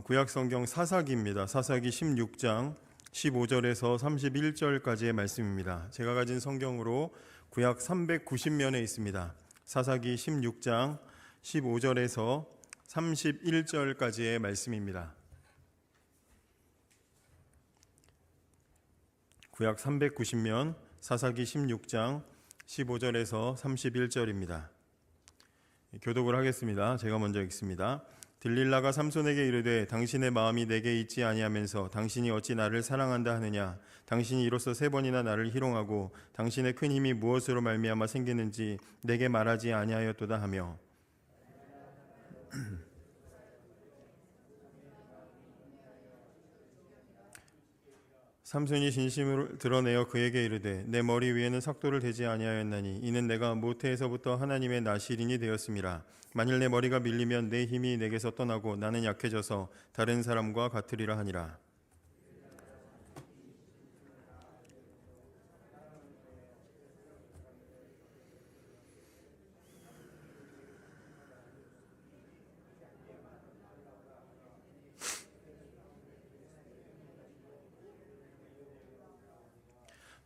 구약 성경 사사기입니다. 사사기 16장 15절에서 31절까지의 말씀입니다. 제가 가진 성경으로 구약 390면에 있습니다. 사사기 16장 15절에서 31절까지의 말씀입니다. 구약 390면 사사기 16장 15절에서 31절입니다. 교독을 하겠습니다. 제가 먼저 읽습니다. 들릴라가 삼손에게 이르되 당신의 마음이 내게 있지 아니하면서 당신이 어찌 나를 사랑한다 하느냐. 당신이 이로써 3번이나 나를 희롱하고 당신의 큰 힘이 무엇으로 말미암아 생기는지 내게 말하지 아니하였도다 하며 삼손이 진심으로 드러내어 그에게 이르되 내 머리 위에는 삭도를 대지 아니하였나니 이는 내가 모태에서부터 하나님의 나실인이 되었음이라. 만일 내 머리가 밀리면 내 힘이 내게서 떠나고 나는 약해져서 다른 사람과 같으리라 하니라.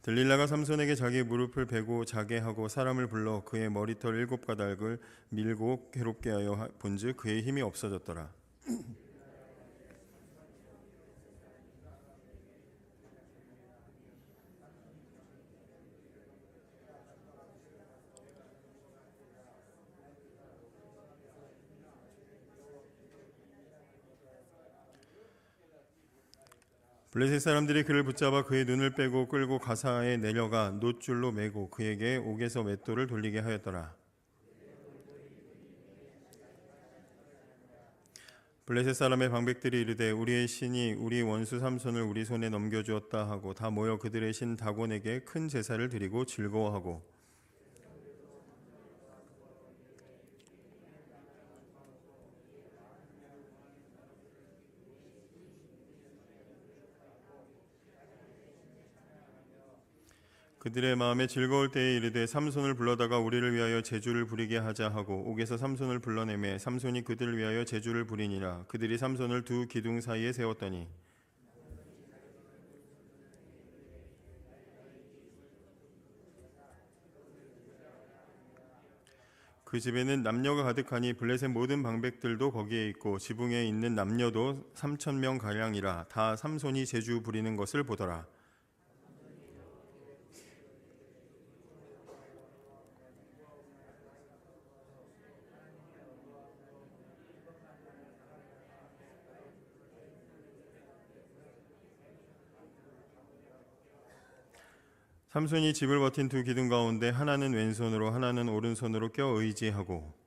들릴라가 삼손에게 자기 무릎을 베고 자게 하고 사람을 불러 그의 머리털 7가닥을 밀고 괴롭게 하여 본즉 그의 힘이 없어졌더라. 블레셋 사람들이 그를 붙잡아 그의 눈을 빼고 끌고 가사에 내려가 놋줄로 매고 그에게 옥에서 맷돌을 돌리게 하였더라. 블레셋 사람의 방백들이 이르되 우리의 신이 우리 원수 삼손을 우리 손에 넘겨주었다 하고 다 모여 그들의 신 다곤에게 큰 제사를 드리고 즐거워하고 그들의 마음에 즐거울 때에 이르되 삼손을 불러다가 우리를 위하여 제주를 부리게 하자 하고 옥에서 삼손을 불러내매 삼손이 그들을 위하여 제주를 부리니라. 그들이 삼손을 두 기둥 사이에 세웠더니 그 집에는 남녀가 가득하니 블레셋 모든 방백들도 거기에 있고 지붕에 있는 남녀도 3,000명 가량이라. 다 삼손이 제주 부리는 것을 보더라. 삼손이 집을 버틴 두 기둥 가운데 하나는 왼손으로 하나는 오른손으로 껴 의지하고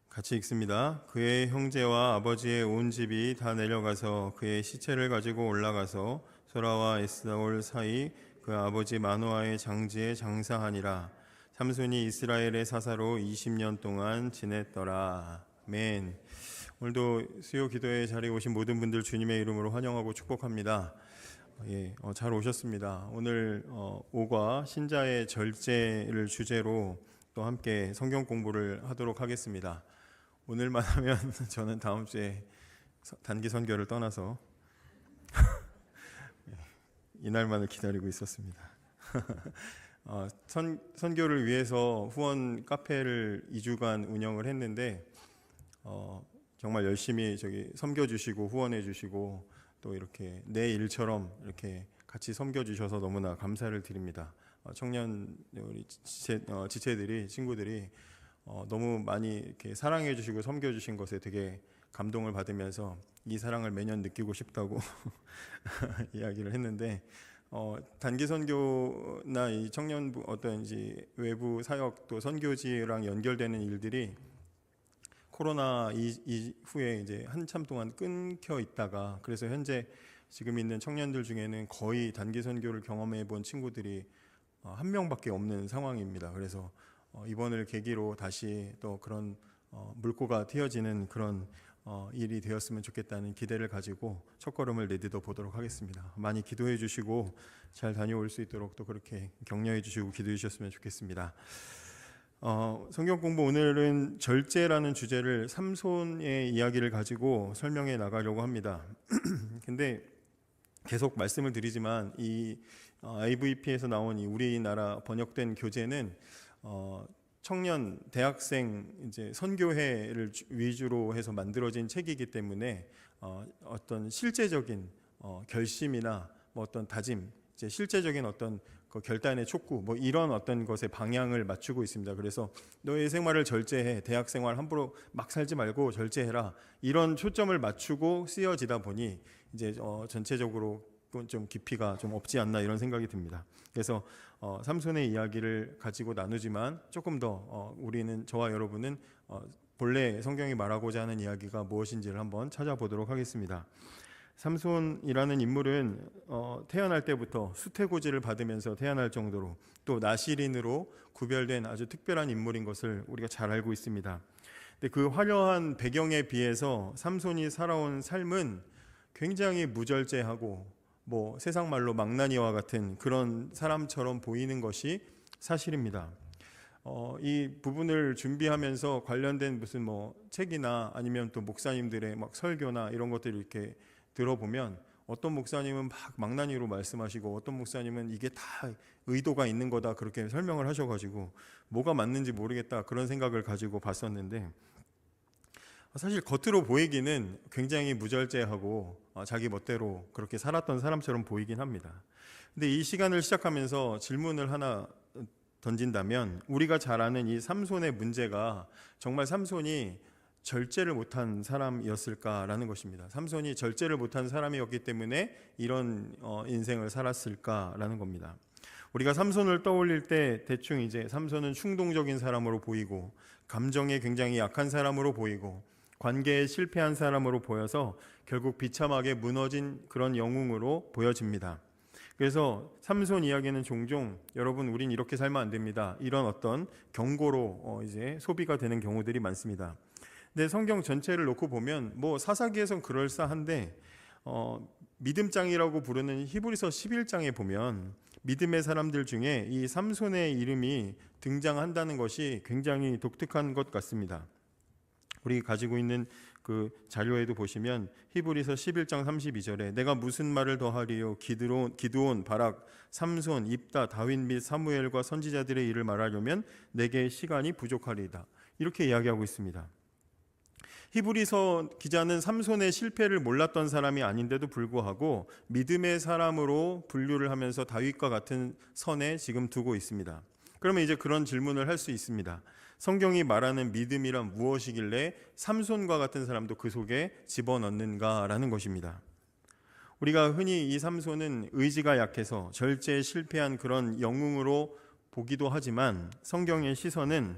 같이 읽습니다. 그의 형제와 아버지의 온 집이 다 내려가서 그의 시체를 가지고 올라가서 소라와 에스다올 사이 그 아버지 마노아의 장지에 장사하니라. 삼손이 이스라엘의 사사로 20년 동안 지냈더라. 아멘. 오늘도 수요 기도의 자리에 오신 모든 분들 주님의 이름으로 환영하고 축복합니다. 잘 오셨습니다. 오늘 오과 신자의 절제를 주제로 또 함께 성경 공부를 하도록 하겠습니다. 오늘만 하면 저는 다음 주에 단기 선교를 떠나서 이날만을 기다리고 있었습니다. 선교를 위해서 후원 카페를 2주간 운영을 했는데 정말 열심히 섬겨주시고 후원해주시고 또 이렇게 내 일처럼 이렇게 같이 섬겨주셔서 너무나 감사를 드립니다. 청년 우리 지체들이 친구들이 너무 많이 이렇게 사랑해 주시고 섬겨 주신 것에 되게 감동을 받으면서 이 사랑을 매년 느끼고 싶다고 이야기를 했는데 단기 선교나 이 청년부 어떤 이제 외부 사역 또 선교지랑 연결되는 일들이 코로나 이후에 이제 한참 동안 끊겨 있다가 그래서 현재 지금 있는 청년들 중에는 거의 단기 선교를 경험해 본 친구들이 한 명밖에 없는 상황입니다. 그래서 이번을 계기로 다시 또 그런 물꼬가 트여지는 그런 일이 되었으면 좋겠다는 기대를 가지고 첫걸음을 내딛어 보도록 하겠습니다. 많이 기도해 주시고 잘 다녀올 수 있도록 또 그렇게 격려해 주시고 기도해 주셨으면 좋겠습니다. 성경 공부 오늘은 절제라는 주제를 삼손의 이야기를 가지고 설명해 나가려고 합니다. 근데 계속 말씀을 드리지만 이 IVP에서 나온 이 우리나라 번역된 교재는 청년 대학생 이제 선교회를 위주로 해서 만들어진 책이기 때문에 어떤 실제적인 결심이나 뭐 어떤 다짐, 이제 실제적인 어떤 그 결단의 촉구 뭐 이런 어떤 것에 방향을 맞추고 있습니다. 그래서 너의 생활을 절제해, 대학 생활 함부로 막 살지 말고 절제해라, 이런 초점을 맞추고 쓰여지다 보니 이제 전체적으로 좀 깊이가 좀 없지 않나 이런 생각이 듭니다. 그래서 삼손의 이야기를 가지고 나누지만 조금 더 우리는, 저와 여러분은 본래 성경이 말하고자 하는 이야기가 무엇인지를 한번 찾아보도록 하겠습니다. 삼손이라는 인물은 태어날 때부터 수태고지를 받으면서 태어날 정도로 또 나시린으로 구별된 아주 특별한 인물인 것을 우리가 잘 알고 있습니다. 근데 그 화려한 배경에 비해서 삼손이 살아온 삶은 굉장히 무절제하고 뭐 세상 말로 망나니와 같은 그런 사람처럼 보이는 것이 사실입니다. 이 부분을 준비하면서 관련된 무슨 뭐 책이나 아니면 또 목사님들의 막 설교나 이런 것들을 이렇게 들어보면 어떤 목사님은 막 망나니로 말씀하시고 어떤 목사님은 이게 다 의도가 있는 거다 그렇게 설명을 하셔가지고 뭐가 맞는지 모르겠다 그런 생각을 가지고 봤었는데, 사실 겉으로 보이기는 굉장히 무절제하고 자기 멋대로 그렇게 살았던 사람처럼 보이긴 합니다. 근데 이 시간을 시작하면서 질문을 하나 던진다면, 우리가 잘 아는 이 삼손의 문제가 정말 삼손이 절제를 못한 사람이었을까라는 것입니다. 삼손이 절제를 못한 사람이었기 때문에 이런 인생을 살았을까라는 겁니다. 우리가 삼손을 떠올릴 때 대충 이제 삼손은 충동적인 사람으로 보이고 감정에 굉장히 약한 사람으로 보이고 관계에 실패한 사람으로 보여서 결국 비참하게 무너진 그런 영웅으로 보여집니다. 그래서 삼손 이야기는 종종 여러분 우린 이렇게 살면 안 됩니다, 이런 어떤 경고로 이제 소비가 되는 경우들이 많습니다. 근데 성경 전체를 놓고 보면 뭐 사사기에선 그럴싸한데 믿음장이라고 부르는 히브리서 11장에 보면 믿음의 사람들 중에 이 삼손의 이름이 등장한다는 것이 굉장히 독특한 것 같습니다. 우리 가지고 있는 그 자료에도 보시면 히브리서 11장 32절에 내가 무슨 말을 더하리요, 기드온, 바락, 삼손, 입다, 다윗 및 사무엘과 선지자들의 일을 말하려면 내게 시간이 부족하리이다, 이렇게 이야기하고 있습니다. 히브리서 기자는 삼손의 실패를 몰랐던 사람이 아닌데도 불구하고 믿음의 사람으로 분류를 하면서 다윗과 같은 선에 지금 두고 있습니다. 그러면 이제 그런 질문을 할 수 있습니다. 성경이 말하는 믿음이란 무엇이길래 삼손과 같은 사람도 그 속에 집어넣는가라는 것입니다. 우리가 흔히 이 삼손은 의지가 약해서 절제에 실패한 그런 영웅으로 보기도 하지만 성경의 시선은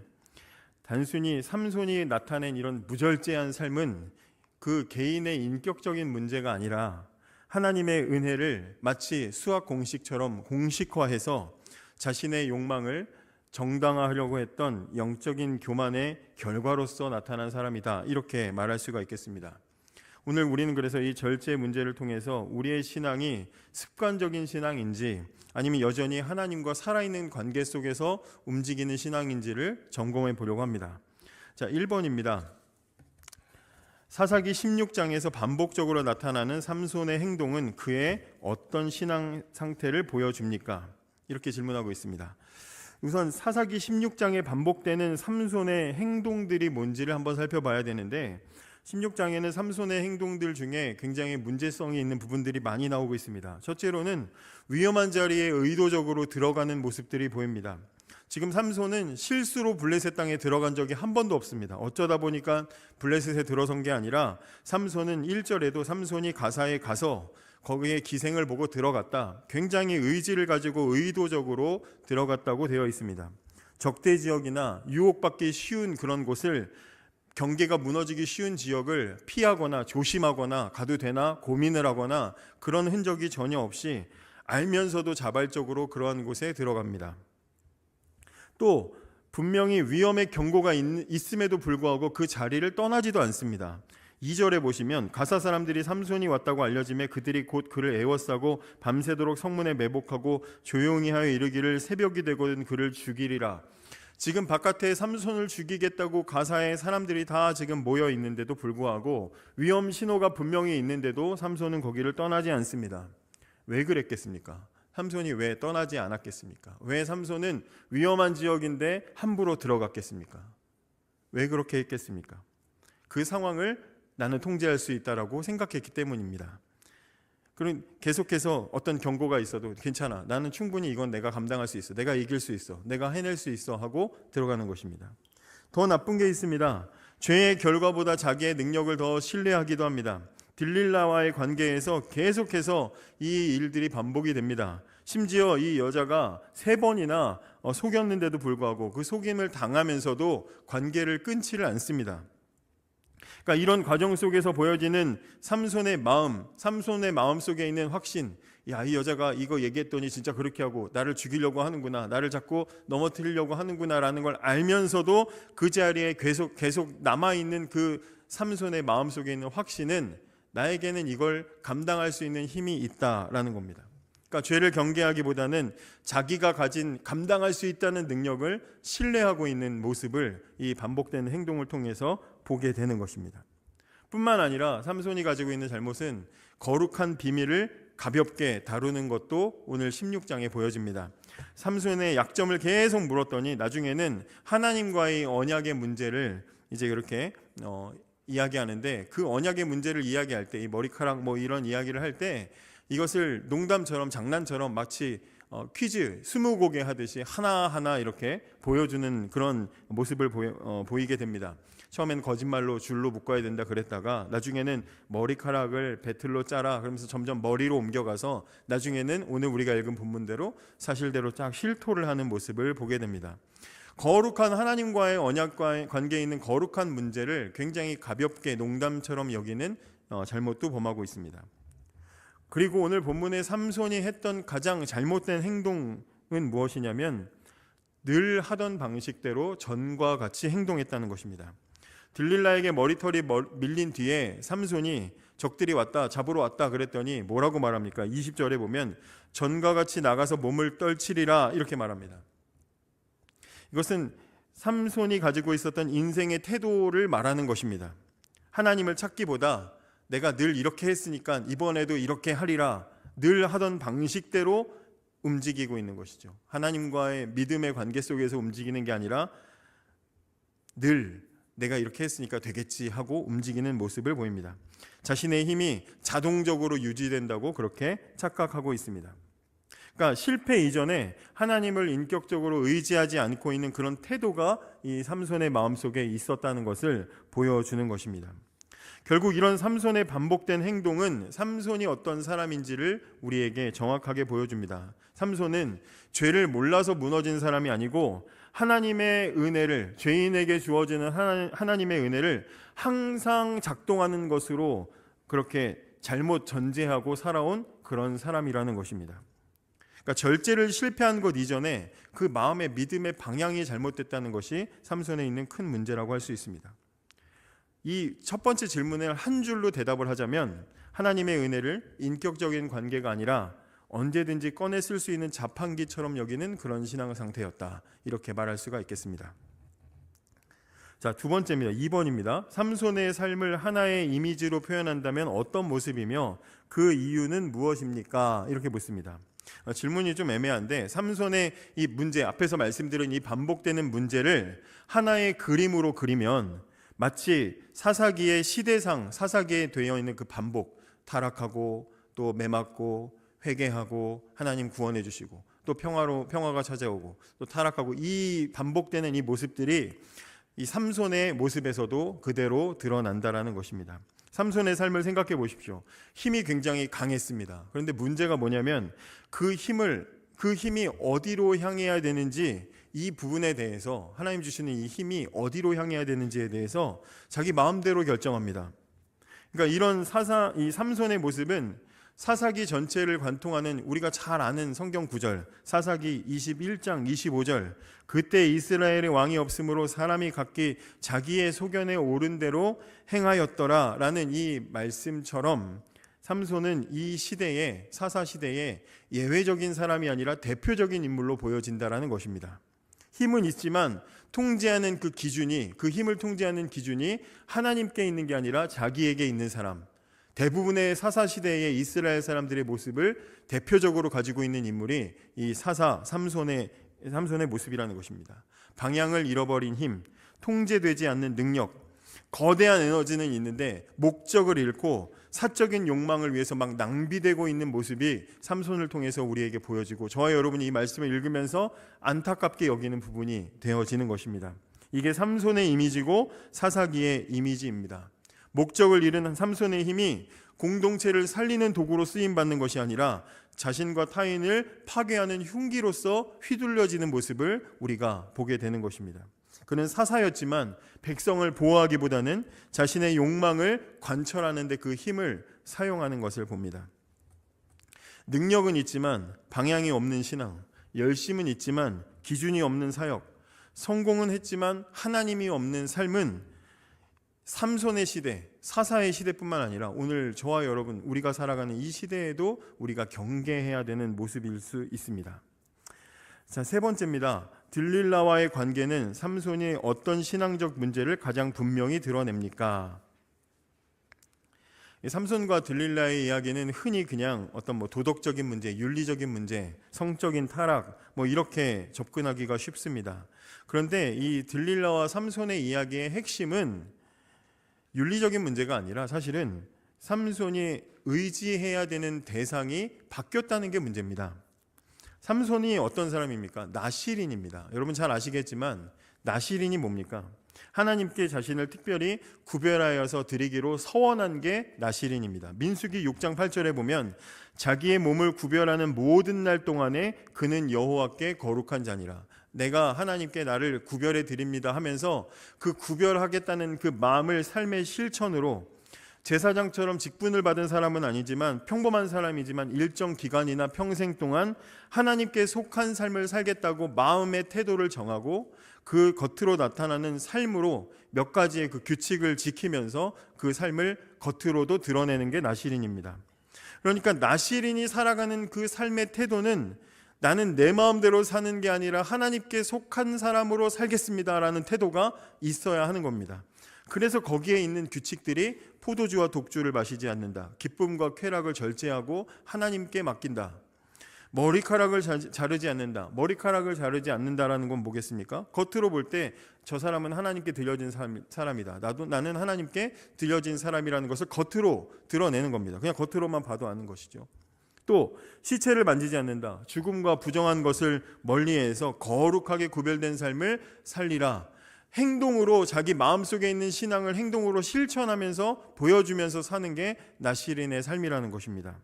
단순히 삼손이 나타낸 이런 무절제한 삶은 그 개인의 인격적인 문제가 아니라 하나님의 은혜를 마치 수학 공식처럼 공식화해서 자신의 욕망을 정당화하려고 했던 영적인 교만의 결과로서 나타난 사람이다, 이렇게 말할 수가 있겠습니다. 오늘 우리는 그래서 이 절제 문제를 통해서 우리의 신앙이 습관적인 신앙인지 아니면 여전히 하나님과 살아있는 관계 속에서 움직이는 신앙인지를 점검해 보려고 합니다. 자, 1번입니다. 사사기 16장에서 반복적으로 나타나는 삼손의 행동은 그의 어떤 신앙 상태를 보여줍니까? 이렇게 질문하고 있습니다. 우선 사사기 16장에 반복되는 삼손의 행동들이 뭔지를 한번 살펴봐야 되는데, 16장에는 삼손의 행동들 중에 굉장히 문제성이 있는 부분들이 많이 나오고 있습니다. 첫째로는 위험한 자리에 의도적으로 들어가는 모습들이 보입니다. 지금 삼손은 실수로 블레셋 땅에 들어간 적이 한 번도 없습니다. 어쩌다 보니까 블레셋에 들어선 게 아니라 삼손은 1절에도 삼손이 가사에 가서 거기에 기생을 보고 들어갔다, 굉장히 의지를 가지고 의도적으로 들어갔다고 되어 있습니다. 적대 지역이나 유혹받기 쉬운 그런 곳을, 경계가 무너지기 쉬운 지역을 피하거나 조심하거나 가도 되나 고민을 하거나 그런 흔적이 전혀 없이 알면서도 자발적으로 그러한 곳에 들어갑니다. 또 분명히 위험의 경고가 있음에도 불구하고 그 자리를 떠나지도 않습니다. 2절에 보시면 가사 사람들이 삼손이 왔다고 알려짐에 그들이 곧 그를 애워싸고 밤새도록 성문에 매복하고 조용히 하여 이르기를 새벽이 되거든 그를 죽이리라. 지금 바깥에 삼손을 죽이겠다고 가사에 사람들이 다 지금 모여 있는데도 불구하고 위험 신호가 분명히 있는데도 삼손은 거기를 떠나지 않습니다. 왜 그랬겠습니까? 삼손이 왜 떠나지 않았겠습니까? 왜 삼손은 위험한 지역인데 함부로 들어갔겠습니까? 왜 그렇게 했겠습니까? 그 상황을 나는 통제할 수 있다라고 생각했기 때문입니다. 그럼 계속해서 어떤 경고가 있어도 괜찮아, 나는 충분히 이건 내가 감당할 수 있어, 내가 이길 수 있어, 내가 해낼 수 있어 하고 들어가는 것입니다. 더 나쁜 게 있습니다. 죄의 결과보다 자기의 능력을 더 신뢰하기도 합니다. 들릴라와의 관계에서 계속해서 이 일들이 반복이 됩니다. 심지어 이 여자가 3번이나 속였는데도 불구하고 그 속임을 당하면서도 관계를 끊지를 않습니다. 그러니까 이런 과정 속에서 보여지는 삼손의 마음 속에 있는 확신, 야, 이 여자가 이거 얘기했더니 진짜 그렇게 하고 나를 죽이려고 하는구나, 나를 자꾸 넘어뜨리려고 하는구나 라는 걸 알면서도 그 자리에 계속 남아있는 그 삼손의 마음 속에 있는 확신은 나에게는 이걸 감당할 수 있는 힘이 있다라는 겁니다. 그러니까 죄를 경계하기보다는 자기가 가진 감당할 수 있다는 능력을 신뢰하고 있는 모습을 이 반복되는 행동을 통해서 보게 되는 것입니다. 뿐만 아니라 삼손이 가지고 있는 잘못은 거룩한 비밀을 가볍게 다루는 것도 오늘 16장에 보여집니다. 삼손의 약점을 계속 물었더니 나중에는 하나님과의 언약의 문제를 이제 이렇게 이야기하는데, 그 언약의 문제를 이야기할 때 이 머리카락 이런 이야기를 할 때 이것을 농담처럼 장난처럼 마치 퀴즈 스무고개 하듯이 하나하나 이렇게 보여주는 그런 모습을 보이게 됩니다. 처음엔 거짓말로 줄로 묶어야 된다 그랬다가 나중에는 머리카락을 배틀로 짜라 그러면서 점점 머리로 옮겨가서 나중에는 오늘 우리가 읽은 본문대로 사실대로 쫙 실토를 하는 모습을 보게 됩니다. 거룩한 하나님과의 언약과의 관계에 있는 거룩한 문제를 굉장히 가볍게 농담처럼 여기는 잘못도 범하고 있습니다. 그리고 오늘 본문에 삼손이 했던 가장 잘못된 행동은 무엇이냐면 늘 하던 방식대로 전과 같이 행동했다는 것입니다. 들릴라에게 머리털이 밀린 뒤에 삼손이 적들이 왔다, 잡으러 왔다 그랬더니 뭐라고 말합니까? 20절에 보면 전과 같이 나가서 몸을 떨치리라 이렇게 말합니다. 이것은 삼손이 가지고 있었던 인생의 태도를 말하는 것입니다. 하나님을 찾기보다 내가 늘 이렇게 했으니까 이번에도 이렇게 하리라, 늘 하던 방식대로 움직이고 있는 것이죠. 하나님과의 믿음의 관계 속에서 움직이는 게 아니라 늘 내가 이렇게 했으니까 되겠지 하고 움직이는 모습을 보입니다. 자신의 힘이 자동적으로 유지된다고 그렇게 착각하고 있습니다. 그러니까 실패 이전에 하나님을 인격적으로 의지하지 않고 있는 그런 태도가 이 삼손의 마음속에 있었다는 것을 보여주는 것입니다. 결국 이런 삼손의 반복된 행동은 삼손이 어떤 사람인지를 우리에게 정확하게 보여줍니다. 삼손은 죄를 몰라서 무너진 사람이 아니고 하나님의 은혜를, 죄인에게 주어지는 하나님의 은혜를 항상 작동하는 것으로 그렇게 잘못 전제하고 살아온 그런 사람이라는 것입니다. 그러니까 절제를 실패한 것 이전에 그 마음의 믿음의 방향이 잘못됐다는 것이 삼손에 있는 큰 문제라고 할 수 있습니다. 이 첫 번째 질문을 한 줄로 대답을 하자면 하나님의 은혜를 인격적인 관계가 아니라 언제든지 꺼내 쓸 수 있는 자판기처럼 여기는 그런 신앙 상태였다, 이렇게 말할 수가 있겠습니다. 자, 두 번째입니다. 2번입니다. 삼손의 삶을 하나의 이미지로 표현한다면 어떤 모습이며 그 이유는 무엇입니까? 이렇게 묻습니다. 질문이 좀 애매한데 삼손의 이 문제, 앞에서 말씀드린 이 반복되는 문제를 하나의 그림으로 그리면 마치 사사기의 시대상, 사사기에 되어 있는 그 반복, 타락하고 또 매맞고 회개하고 하나님 구원해 주시고 또 평화가 찾아오고 또 타락하고, 이 반복되는 이 모습들이 이 삼손의 모습에서도 그대로 드러난다라는 것입니다. 삼손의 삶을 생각해 보십시오. 힘이 굉장히 강했습니다. 그런데 문제가 뭐냐면 그 힘이 어디로 향해야 되는지, 이 부분에 대해서 하나님 주시는 이 힘이 어디로 향해야 되는지에 대해서 자기 마음대로 결정합니다. 그러니까 이런 이 삼손의 모습은 사사기 전체를 관통하는 우리가 잘 아는 성경 구절, 사사기 21장 25절, 그때 이스라엘의 왕이 없으므로 사람이 각기 자기의 소견에 오른 대로 행하였더라 라는 이 말씀처럼 삼손은 이 시대에, 사사 시대에 예외적인 사람이 아니라 대표적인 인물로 보여진다라는 것입니다. 힘은 있지만 통제하는 그 기준이, 그 힘을 통제하는 기준이 하나님께 있는 게 아니라 자기에게 있는 사람, 대부분의 사사 시대의 이스라엘 사람들의 모습을 대표적으로 가지고 있는 인물이 이 사사 삼손의 모습이라는 것입니다. 방향을 잃어버린 힘, 통제되지 않는 능력, 거대한 에너지는 있는데 목적을 잃고 사적인 욕망을 위해서 막 낭비되고 있는 모습이 삼손을 통해서 우리에게 보여지고, 저와 여러분이 이 말씀을 읽으면서 안타깝게 여기는 부분이 되어지는 것입니다. 이게 삼손의 이미지고 사사기의 이미지입니다. 목적을 잃은 삼손의 힘이 공동체를 살리는 도구로 쓰임받는 것이 아니라 자신과 타인을 파괴하는 흉기로서 휘둘려지는 모습을 우리가 보게 되는 것입니다. 그는 사사였지만 백성을 보호하기보다는 자신의 욕망을 관철하는 데 그 힘을 사용하는 것을 봅니다. 능력은 있지만 방향이 없는 신앙, 열심은 있지만 기준이 없는 사역, 성공은 했지만 하나님이 없는 삶은 삼손의 시대, 사사의 시대뿐만 아니라 오늘 저와 여러분, 우리가 살아가는 이 시대에도 우리가 경계해야 되는 모습일 수 있습니다. 자, 세 번째입니다. 들릴라와의 관계는 삼손이 어떤 신앙적 문제를 가장 분명히 드러냅니까? 삼손과 들릴라의 이야기는 흔히 그냥 어떤 도덕적인 문제, 윤리적인 문제, 성적인 타락 이렇게 접근하기가 쉽습니다. 그런데 이 들릴라와 삼손의 이야기의 핵심은 윤리적인 문제가 아니라 사실은 삼손이 의지해야 되는 대상이 바뀌었다는 게 문제입니다. 삼손이 어떤 사람입니까? 나실인입니다. 여러분 잘 아시겠지만 나실인이 뭡니까? 하나님께 자신을 특별히 구별하여서 드리기로 서원한 게 나실인입니다. 민수기 6장 8절에 보면 자기의 몸을 구별하는 모든 날 동안에 그는 여호와께 거룩한 자니라. 내가 하나님께 나를 구별해 드립니다 하면서 그 구별하겠다는 그 마음을 삶의 실천으로, 제사장처럼 직분을 받은 사람은 아니지만 평범한 사람이지만 일정 기간이나 평생 동안 하나님께 속한 삶을 살겠다고 마음의 태도를 정하고 그 겉으로 나타나는 삶으로 몇 가지의 그 규칙을 지키면서 그 삶을 겉으로도 드러내는 게 나실인입니다. 그러니까 나실인이 살아가는 그 삶의 태도는 나는 내 마음대로 사는 게 아니라 하나님께 속한 사람으로 살겠습니다라는 태도가 있어야 하는 겁니다. 그래서 거기에 있는 규칙들이 포도주와 독주를 마시지 않는다, 기쁨과 쾌락을 절제하고 하나님께 맡긴다, 머리카락을 자르지 않는다. 머리카락을 자르지 않는다라는 건 뭐겠습니까? 겉으로 볼 때 저 사람은 하나님께 들려진 사람이다, 나는 하나님께 들려진 사람이라는 것을 겉으로 드러내는 겁니다. 그냥 겉으로만 봐도 아는 것이죠. 또 시체를 만지지 않는다, 죽음과 부정한 것을 멀리해서 거룩하게 구별된 삶을 살리라. 행동으로 자기 마음속에 있는 신앙을 행동으로 실천하면서 보여주면서 사는 게 나실인의 삶이라는 것입니다.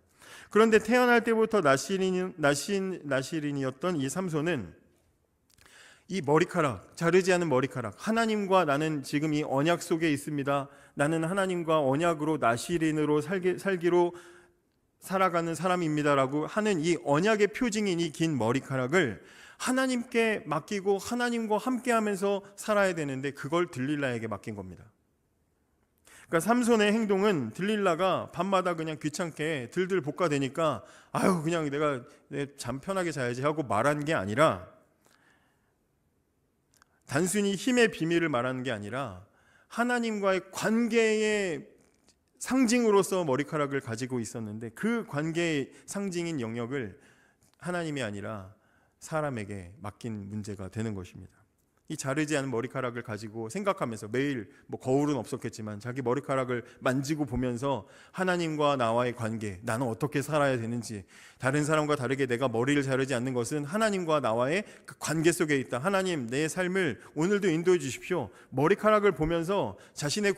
그런데 태어날 때부터 나실인이었던 이 삼손은 이 머리카락, 자르지 않은 머리카락, 하나님과 나는 지금 이 언약 속에 있습니다, 나는 하나님과 언약으로 나실인으로 살기로 살아가는 사람입니다라고 하는 이 언약의 표징인 이 긴 머리카락을 하나님께 맡기고 하나님과 함께하면서 살아야 되는데 그걸 들릴라에게 맡긴 겁니다. 그러니까 삼손의 행동은 들릴라가 밤마다 그냥 귀찮게 들들 볶아대니까 아유 그냥 내가 잠 편하게 자야지 하고 말한 게 아니라, 단순히 힘의 비밀을 말하는 게 아니라 하나님과의 관계의 상징으로서 머리카락을 가지고 있었는데 그 관계의 상징인 영역을 하나님이 아니라 사람에게 맡긴 문제가 되는 것입니다. 이 자르지 않은 머리카락을 가지고 생각하면서 매일 거울은 없었겠지만 자기 머리카락을 만지고 보면서 하나님과 나와의 관계, 나는 어떻게 살아야 되는지, 다른 사람과 다르게 내가 머리를 자르지 않는 것은 하나님과 나와의 그 관계 속에 있다, 하나님 내 삶을 오늘도 인도해 주십시오. 머리카락을 보면서 자신의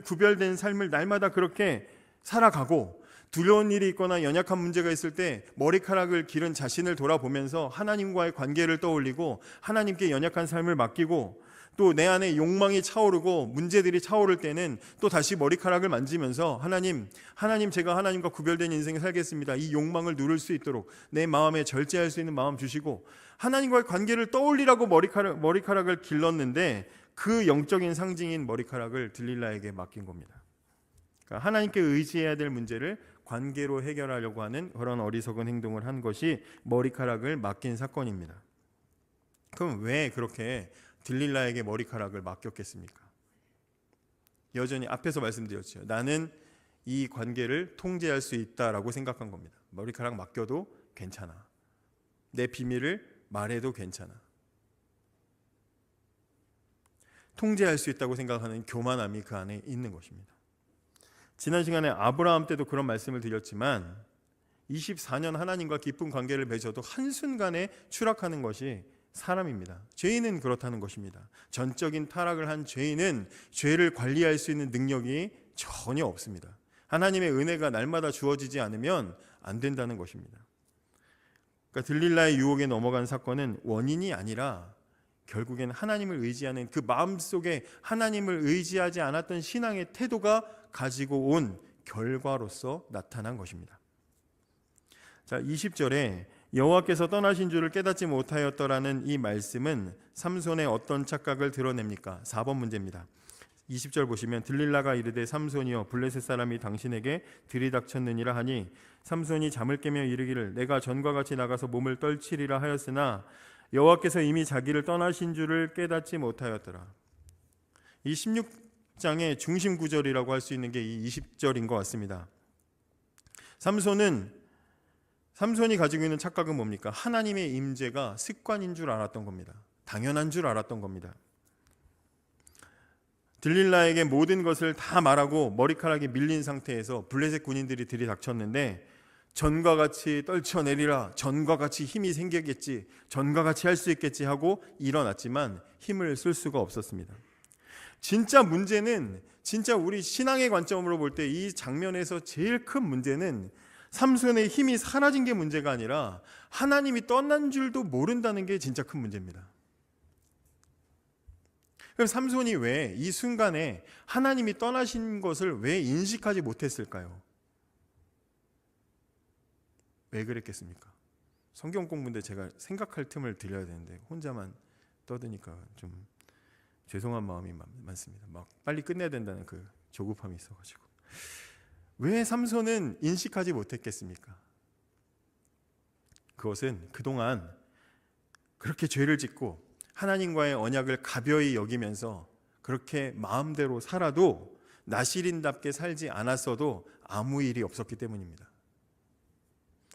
구별된 삶을 날마다 그렇게 살아가고, 두려운 일이 있거나 연약한 문제가 있을 때 머리카락을 기른 자신을 돌아보면서 하나님과의 관계를 떠올리고 하나님께 연약한 삶을 맡기고, 또 내 안에 욕망이 차오르고 문제들이 차오를 때는 또 다시 머리카락을 만지면서 하나님 제가 하나님과 구별된 인생을 살겠습니다. 이 욕망을 누를 수 있도록 내 마음에 절제할 수 있는 마음 주시고, 하나님과의 관계를 떠올리라고 머리카락을 길렀는데 그 영적인 상징인 머리카락을 들릴라에게 맡긴 겁니다. 그러니까 하나님께 의지해야 될 문제를 관계로 해결하려고 하는 그런 어리석은 행동을 한 것이 머리카락을 맡긴 사건입니다. 그럼 왜 그렇게 들릴라에게 머리카락을 맡겼겠습니까? 여전히 앞에서 말씀드렸죠. 나는 이 관계를 통제할 수 있다라고 생각한 겁니다. 머리카락 맡겨도 괜찮아. 내 비밀을 말해도 괜찮아. 통제할 수 있다고 생각하는 교만함이 그 안에 있는 것입니다. 지난 시간에 아브라함 때도 그런 말씀을 드렸지만 24년 하나님과 깊은 관계를 맺어도 한순간에 추락하는 것이 사람입니다. 죄인은 그렇다는 것입니다. 전적인 타락을 한 죄인은 죄를 관리할 수 있는 능력이 전혀 없습니다. 하나님의 은혜가 날마다 주어지지 않으면 안 된다는 것입니다. 그러니까 들릴라의 유혹에 넘어간 사건은 원인이 아니라 결국엔 하나님을 의지하는 그 마음속에 하나님을 의지하지 않았던 신앙의 태도가 가지고 온 결과로서 나타난 것입니다. 자, 20절에 여호와께서 떠나신 줄을 깨닫지 못하였더라는 이 말씀은 삼손의 어떤 착각을 드러냅니까? 4번 문제입니다. 20절 보시면 들릴라가 이르되 삼손이여 블레셋 사람이 당신에게 들이닥쳤느니라 하니 삼손이 잠을 깨며 이르기를 내가 전과 같이 나가서 몸을 떨치리라 하였으나 여호와께서 이미 자기를 떠나신 줄을 깨닫지 못하였더라. 이 16장의 중심 구절이라고 할 수 있는 게 이 20절인 것 같습니다. 삼손이 가지고 있는 착각은 뭡니까? 하나님의 임재가 습관인 줄 알았던 겁니다. 당연한 줄 알았던 겁니다. 들릴라에게 모든 것을 다 말하고 머리카락이 밀린 상태에서 블레셋 군인들이 들이닥쳤는데 전과 같이 떨쳐내리라, 전과 같이 힘이 생기겠지, 전과 같이 할 수 있겠지 하고 일어났지만 힘을 쓸 수가 없었습니다. 진짜 문제는, 진짜 우리 신앙의 관점으로 볼 때 이 장면에서 제일 큰 문제는 삼손의 힘이 사라진 게 문제가 아니라 하나님이 떠난 줄도 모른다는 게 진짜 큰 문제입니다. 그럼 삼손이 왜 이 순간에 하나님이 떠나신 것을 왜 인식하지 못했을까요? 왜 그랬겠습니까? 성경 공부인데 제가 생각할 틈을 드려야 되는데 혼자만 떠드니까 좀 죄송한 마음이 많습니다. 막 빨리 끝내야 된다는 그 조급함이 있어가지고. 왜 삼손은 인식하지 못했겠습니까? 그것은 그동안 그렇게 죄를 짓고 하나님과의 언약을 가벼이 여기면서 그렇게 마음대로 살아도 나실인답게 살지 않았어도 아무 일이 없었기 때문입니다.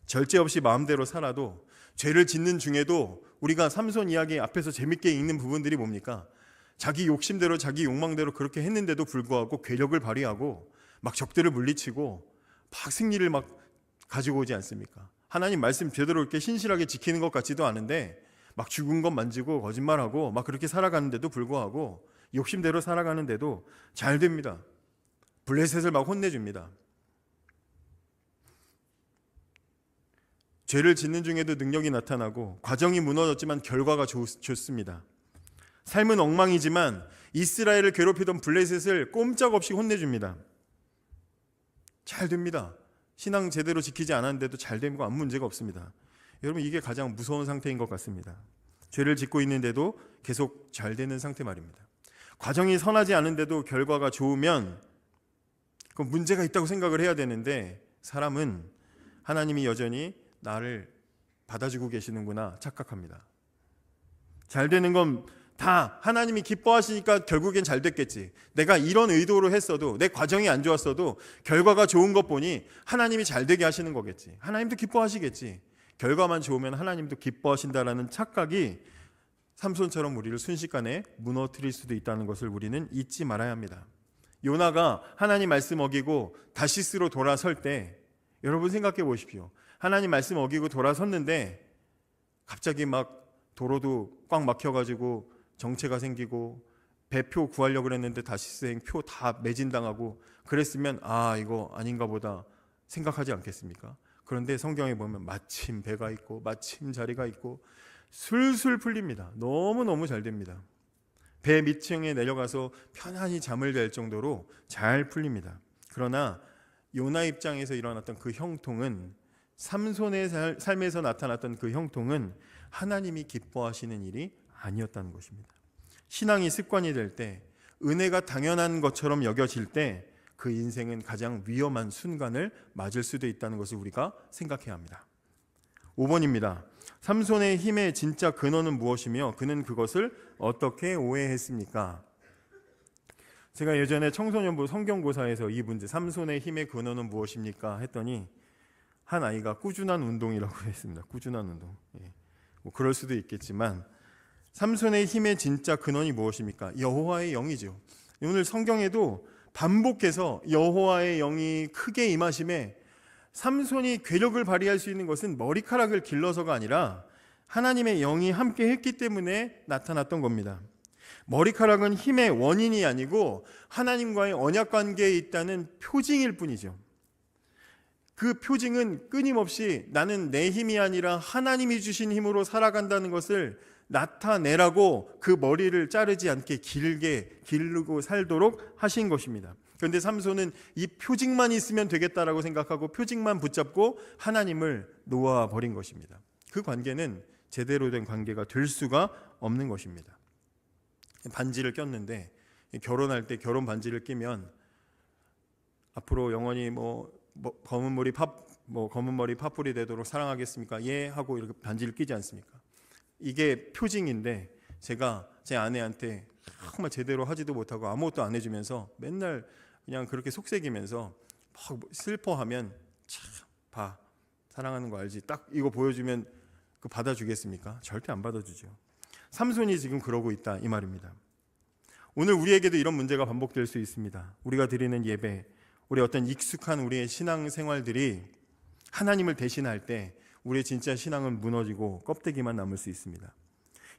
절제 없이 마음대로 살아도 죄를 짓는 중에도 우리가 삼손 이야기 앞에서 재밌게 읽는 부분들이 뭡니까? 자기 욕심대로 자기 욕망대로 그렇게 했는데도 불구하고 괴력을 발휘하고 막 적들을 물리치고 막 승리를 막 가지고 오지 않습니까? 하나님 말씀 제대로 이렇게 신실하게 지키는 것 같지도 않은데 막 죽은 것 만지고 거짓말하고 막 그렇게 살아가는데도 불구하고 욕심대로 살아가는데도 잘 됩니다. 블레셋을 막 혼내줍니다. 죄를 짓는 중에도 능력이 나타나고 과정이 무너졌지만 결과가 좋습니다. 삶은 엉망이지만 이스라엘을 괴롭히던 블레셋을 꼼짝없이 혼내줍니다. 잘 됩니다. 신앙 제대로 지키지 않았는데도 잘 되고 아무 문제가 없습니다. 여러분, 이게 가장 무서운 상태인 것 같습니다. 죄를 짓고 있는데도 계속 잘 되는 상태 말입니다. 과정이 선하지 않은데도 결과가 좋으면 그건 문제가 있다고 생각을 해야 되는데 사람은 하나님이 여전히 나를 받아주고 계시는구나 착각합니다. 잘 되는 건 다 하나님이 기뻐하시니까 결국엔 잘 됐겠지. 내가 이런 의도로 했어도 내 과정이 안 좋았어도 결과가 좋은 것 보니 하나님이 잘 되게 하시는 거겠지. 하나님도 기뻐하시겠지. 결과만 좋으면 하나님도 기뻐하신다라는 착각이 삼손처럼 우리를 순식간에 무너뜨릴 수도 있다는 것을 우리는 잊지 말아야 합니다. 요나가 하나님 말씀 어기고 다시스로 돌아설 때 여러분 생각해 보십시오. 하나님 말씀 어기고 돌아섰는데 갑자기 막 도로도 꽉 막혀가지고 정체가 생기고 배표 구하려고 그랬는데 다시스행 표 다 매진당하고 그랬으면 이거 아닌가 보다 생각하지 않겠습니까? 그런데 성경에 보면 마침 배가 있고 마침 자리가 있고 술술 풀립니다. 너무너무 잘 됩니다. 배 밑층에 내려가서 편안히 잠을 잘 정도로 잘 풀립니다. 그러나 요나 입장에서 일어났던 그 형통은, 삼손의 삶에서 나타났던 그 형통은 하나님이 기뻐하시는 일이 아니었다는 것입니다. 신앙이 습관이 될 때, 은혜가 당연한 것처럼 여겨질 때 그 인생은 가장 위험한 순간을 맞을 수도 있다는 것을 우리가 생각해야 합니다. 5번입니다. 삼손의 힘의 진짜 근원은 무엇이며 그는 그것을 어떻게 오해했습니까? 제가 예전에 청소년부 성경고사에서 이 문제, 삼손의 힘의 근원은 무엇입니까? 했더니 한 아이가 꾸준한 운동이라고 했습니다. 꾸준한 운동. 뭐 그럴 수도 있겠지만 삼손의 힘의 진짜 근원이 무엇입니까? 여호와의 영이죠. 오늘 성경에도 반복해서 여호와의 영이 크게 임하심에 삼손이 괴력을 발휘할 수 있는 것은 머리카락을 길러서가 아니라 하나님의 영이 함께 했기 때문에 나타났던 겁니다. 머리카락은 힘의 원인이 아니고 하나님과의 언약 관계에 있다는 표징일 뿐이죠. 그 표징은 끊임없이 나는 내 힘이 아니라 하나님이 주신 힘으로 살아간다는 것을 나타내라고 그 머리를 자르지 않게 길게 기르고 살도록 하신 것입니다. 그런데 삼손은 이 표징만 있으면 되겠다라고 생각하고 표징만 붙잡고 하나님을 놓아버린 것입니다. 그 관계는 제대로 된 관계가 될 수가 없는 것입니다. 반지를 꼈는데 결혼할 때 결혼 반지를 끼면 앞으로 영원히 검은 머리 파뿌리 되도록 사랑하겠습니까? 예 하고 이렇게 반지를 끼지 않습니까? 이게 표징인데 제가 제 아내한테 정말 제대로 하지도 못하고 아무것도 안 해주면서 맨날 그냥 그렇게 속삭이면서 막 슬퍼하면 참 봐 사랑하는 거 알지? 딱 이거 보여주면 그 받아주겠습니까? 절대 안 받아주죠. 삼손이 지금 그러고 있다 이 말입니다. 오늘 우리에게도 이런 문제가 반복될 수 있습니다. 우리가 드리는 예배, 우리 어떤 익숙한 우리의 신앙 생활들이 하나님을 대신할 때 우리의 진짜 신앙은 무너지고 껍데기만 남을 수 있습니다.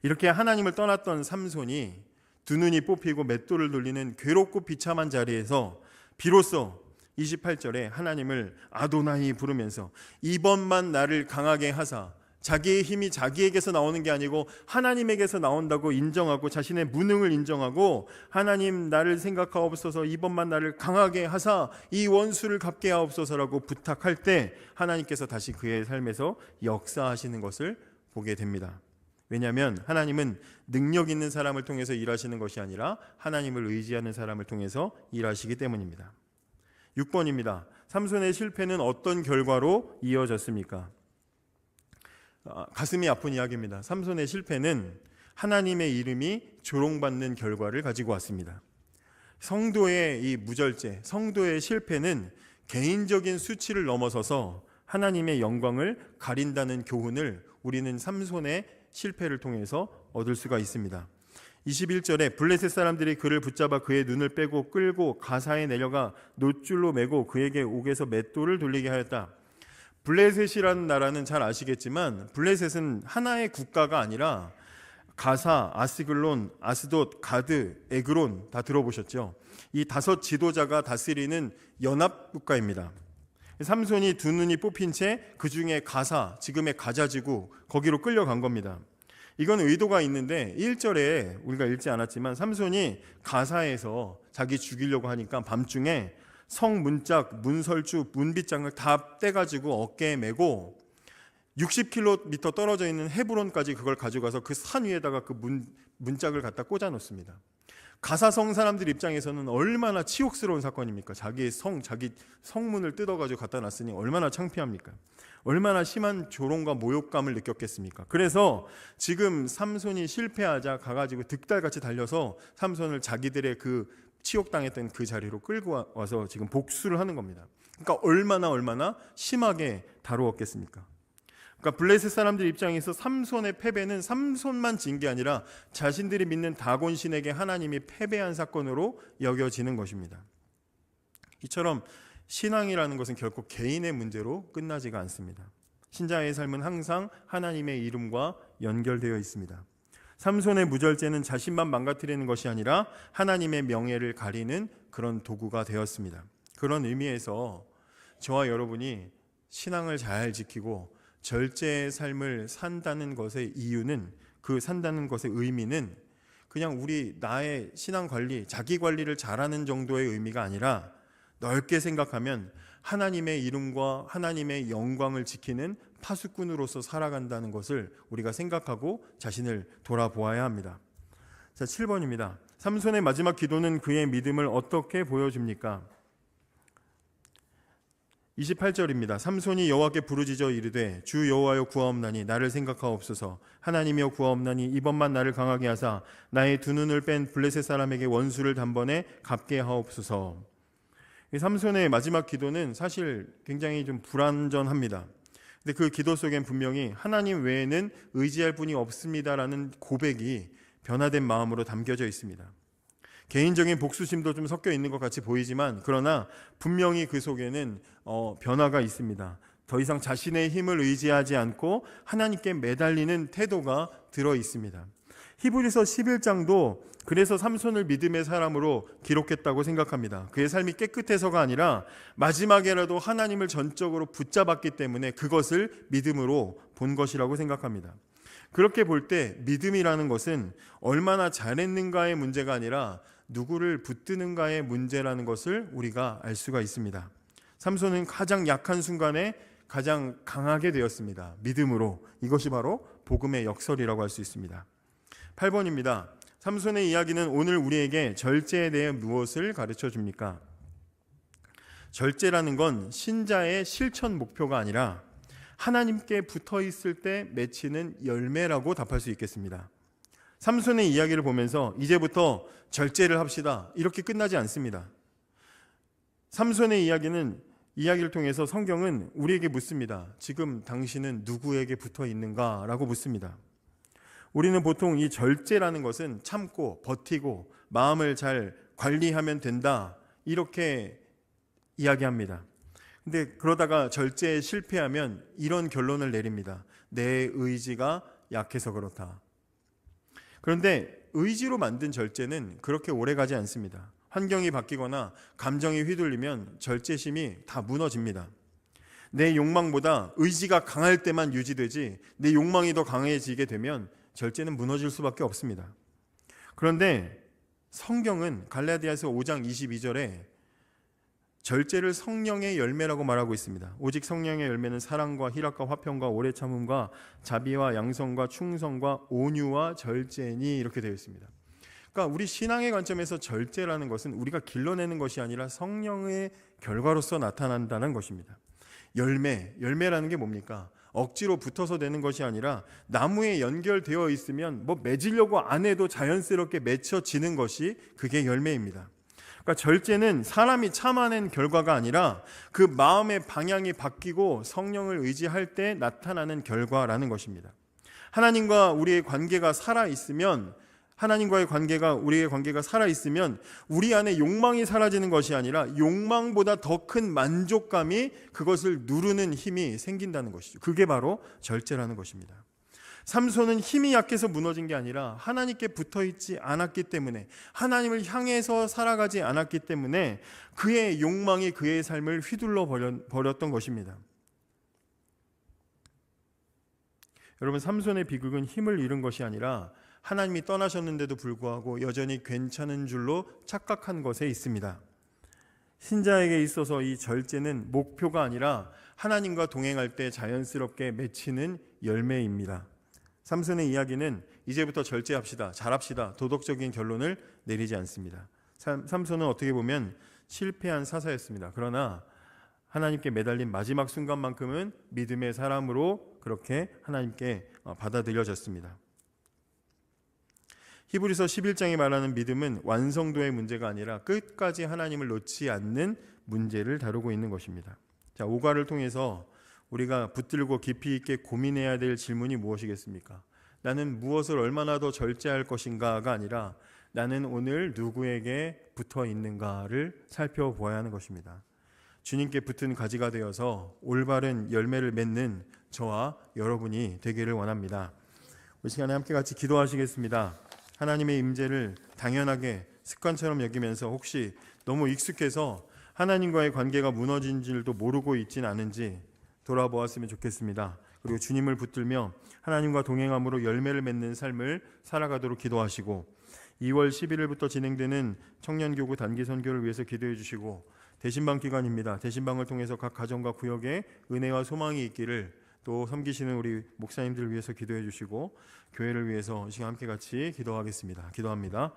이렇게 하나님을 떠났던 삼손이 두 눈이 뽑히고 맷돌을 돌리는 괴롭고 비참한 자리에서 비로소 28절에 하나님을 아도나이 부르면서 이번만 나를 강하게 하사, 자기의 힘이 자기에게서 나오는 게 아니고 하나님에게서 나온다고 인정하고 자신의 무능을 인정하고 하나님 나를 생각하옵소서, 이번만 나를 강하게 하사 이 원수를 갚게 하옵소서라고 부탁할 때 하나님께서 다시 그의 삶에서 역사하시는 것을 보게 됩니다. 왜냐하면 하나님은 능력 있는 사람을 통해서 일하시는 것이 아니라 하나님을 의지하는 사람을 통해서 일하시기 때문입니다. 6번입니다. 삼손의 실패는 어떤 결과로 이어졌습니까? 가슴이 아픈 이야기입니다. 삼손의 실패는 하나님의 이름이 조롱받는 결과를 가지고 왔습니다. 성도의 이 무절제, 성도의 실패는 개인적인 수치를 넘어서서 하나님의 영광을 가린다는 교훈을 우리는 삼손의 실패를 통해서 얻을 수가 있습니다. 21절에 블레셋 사람들이 그를 붙잡아 그의 눈을 빼고 끌고 가사에 내려가 놋줄로 매고 그에게 옥에서 맷돌을 돌리게 하였다. 블레셋이라는 나라는 잘 아시겠지만 블레셋은 하나의 국가가 아니라 가사, 아스글론, 아스돗, 가드, 에그론 다 들어보셨죠? 이 5 지도자가 다스리는 연합국가입니다. 삼손이 두 눈이 뽑힌 채 그 중에 가사, 지금의 가자지구 거기로 끌려간 겁니다. 이건 의도가 있는데 1절에 우리가 읽지 않았지만 삼손이 가사에서 자기 죽이려고 하니까 밤중에 성 문짝, 문설주, 문빗장을 다 떼가지고 어깨에 메고 60km 떨어져 있는 헤브론까지 그걸 가져가서 그 산 위에다가 그 문짝을 갖다 꽂아 놓습니다. 가사성 사람들 입장에서는 얼마나 치욕스러운 사건입니까? 자기 성문을 뜯어가지고 갖다 놨으니 얼마나 창피합니까? 얼마나 심한 조롱과 모욕감을 느꼈겠습니까? 그래서 지금 삼손이 실패하자 가가지고 득달같이 달려서 삼손을 자기들의 그 치욕당했던 그 자리로 끌고 와서 지금 복수를 하는 겁니다. 그러니까 얼마나 심하게 다루었겠습니까? 그러니까 블레셋 사람들 입장에서 삼손의 패배는 삼손만 진 게 아니라 자신들이 믿는 다곤 신에게 하나님이 패배한 사건으로 여겨지는 것입니다. 이처럼 신앙이라는 것은 결코 개인의 문제로 끝나지가 않습니다. 신자의 삶은 항상 하나님의 이름과 연결되어 있습니다. 삼손의 무절제는 자신만 망가뜨리는 것이 아니라 하나님의 명예를 가리는 그런 도구가 되었습니다. 그런 의미에서 저와 여러분이 신앙을 잘 지키고 절제의 삶을 산다는 것의 이유는, 그 산다는 것의 의미는 그냥 나의 신앙 관리, 자기 관리를 잘하는 정도의 의미가 아니라 넓게 생각하면 하나님의 이름과 하나님의 영광을 지키는 파수꾼으로서 살아간다는 것을 우리가 생각하고 자신을 돌아보아야 합니다. 자, 7번입니다. 삼손의 마지막 기도는 그의 믿음을 어떻게 보여줍니까? 28절입니다. 삼손이 여호와께 부르짖어 이르되 주 여호와여 구하옵나니 나를 생각하옵소서. 하나님이여 구하옵나니 이번만 나를 강하게 하사 나의 두 눈을 뺀 블레셋 사람에게 원수를 단번에 갚게 하옵소서. 이 삼손의 마지막 기도는 사실 굉장히 좀 불완전합니다. 근데 그 기도 속엔 분명히 하나님 외에는 의지할 분이 없습니다라는 고백이 변화된 마음으로 담겨져 있습니다. 개인적인 복수심도 좀 섞여 있는 것 같이 보이지만 그러나 분명히 그 속에는 변화가 있습니다. 더 이상 자신의 힘을 의지하지 않고 하나님께 매달리는 태도가 들어 있습니다. 히브리서 11장도 그래서 삼손을 믿음의 사람으로 기록했다고 생각합니다. 그의 삶이 깨끗해서가 아니라 마지막에라도 하나님을 전적으로 붙잡았기 때문에 그것을 믿음으로 본 것이라고 생각합니다. 그렇게 볼 때 믿음이라는 것은 얼마나 잘했는가의 문제가 아니라 누구를 붙드는가의 문제라는 것을 우리가 알 수가 있습니다. 삼손은 가장 약한 순간에 가장 강하게 되었습니다. 믿음으로. 이것이 바로 복음의 역설이라고 할 수 있습니다. 8번입니다. 삼손의 이야기는 오늘 우리에게 절제에 대해 무엇을 가르쳐 줍니까? 절제라는 건 신자의 실천 목표가 아니라 하나님께 붙어 있을 때 맺히는 열매라고 답할 수 있겠습니다. 삼손의 이야기를 보면서 이제부터 절제를 합시다 이렇게 끝나지 않습니다. 삼손의 이야기를 통해서 성경은 우리에게 묻습니다. 지금 당신은 누구에게 붙어 있는가? 라고 묻습니다. 우리는 보통 이 절제라는 것은 참고 버티고 마음을 잘 관리하면 된다 이렇게 이야기합니다. 근데 그러다가 절제에 실패하면 이런 결론을 내립니다. 내 의지가 약해서 그렇다. 그런데 의지로 만든 절제는 그렇게 오래가지 않습니다. 환경이 바뀌거나 감정이 휘둘리면 절제심이 다 무너집니다. 내 욕망보다 의지가 강할 때만 유지되지 내 욕망이 더 강해지게 되면 절제는 무너질 수밖에 없습니다. 그런데 성경은 갈라디아서 5장 22절에 절제를 성령의 열매라고 말하고 있습니다. 오직 성령의 열매는 사랑과 희락과 화평과 오래 참음과 자비와 양성과 충성과 온유와 절제니 이렇게 되어 있습니다. 그러니까 우리 신앙의 관점에서 절제라는 것은 우리가 길러내는 것이 아니라 성령의 결과로서 나타난다는 것입니다. 열매라는 게 뭡니까? 억지로 붙어서 되는 것이 아니라 나무에 연결되어 있으면 맺으려고 안 해도 자연스럽게 맺혀지는 것이 그게 열매입니다. 그러니까 절제는 사람이 참아낸 결과가 아니라 그 마음의 방향이 바뀌고 성령을 의지할 때 나타나는 결과라는 것입니다. 하나님과 우리의 관계가 살아있으면 우리의 관계가 살아있으면 우리 안에 욕망이 사라지는 것이 아니라 욕망보다 더 큰 만족감이 그것을 누르는 힘이 생긴다는 것이죠. 그게 바로 절제라는 것입니다. 삼손은 힘이 약해서 무너진 게 아니라 하나님께 붙어있지 않았기 때문에 하나님을 향해서 살아가지 않았기 때문에 그의 욕망이 그의 삶을 휘둘러 버렸던 것입니다. 여러분, 삼손의 비극은 힘을 잃은 것이 아니라 하나님이 떠나셨는데도 불구하고 여전히 괜찮은 줄로 착각한 것에 있습니다. 신자에게 있어서 이 절제는 목표가 아니라 하나님과 동행할 때 자연스럽게 맺히는 열매입니다. 삼손의 이야기는 이제부터 절제합시다, 잘합시다, 도덕적인 결론을 내리지 않습니다. 삼손은 어떻게 보면 실패한 사사였습니다. 그러나 하나님께 매달린 마지막 순간만큼은 믿음의 사람으로 그렇게 하나님께 받아들여졌습니다. 히브리서 11장이 말하는 믿음은 완성도의 문제가 아니라 끝까지 하나님을 놓지 않는 문제를 다루고 있는 것입니다. 자, 오가를 통해서 우리가 붙들고 깊이 있게 고민해야 될 질문이 무엇이겠습니까? 나는 무엇을 얼마나 더 절제할 것인가가 아니라 나는 오늘 누구에게 붙어 있는가를 살펴보아야 하는 것입니다. 주님께 붙은 가지가 되어서 올바른 열매를 맺는 저와 여러분이 되기를 원합니다. 이 시간에 함께 같이 기도하시겠습니다. 하나님의 임재를 당연하게 습관처럼 여기면서 혹시 너무 익숙해서 하나님과의 관계가 무너진 줄도 모르고 있지는 않은지 돌아보았으면 좋겠습니다. 그리고 주님을 붙들며 하나님과 동행함으로 열매를 맺는 삶을 살아가도록 기도하시고 2월 11일부터 진행되는 청년교구 단기 선교를 위해서 기도해 주시고, 대신방 기간입니다. 대신방을 통해서 각 가정과 구역에 은혜와 소망이 있기를, 또 섬기시는 우리 목사님들을 위해서 기도해 주시고, 교회를 위해서 이 시간 함께 같이 기도하겠습니다. 기도합니다.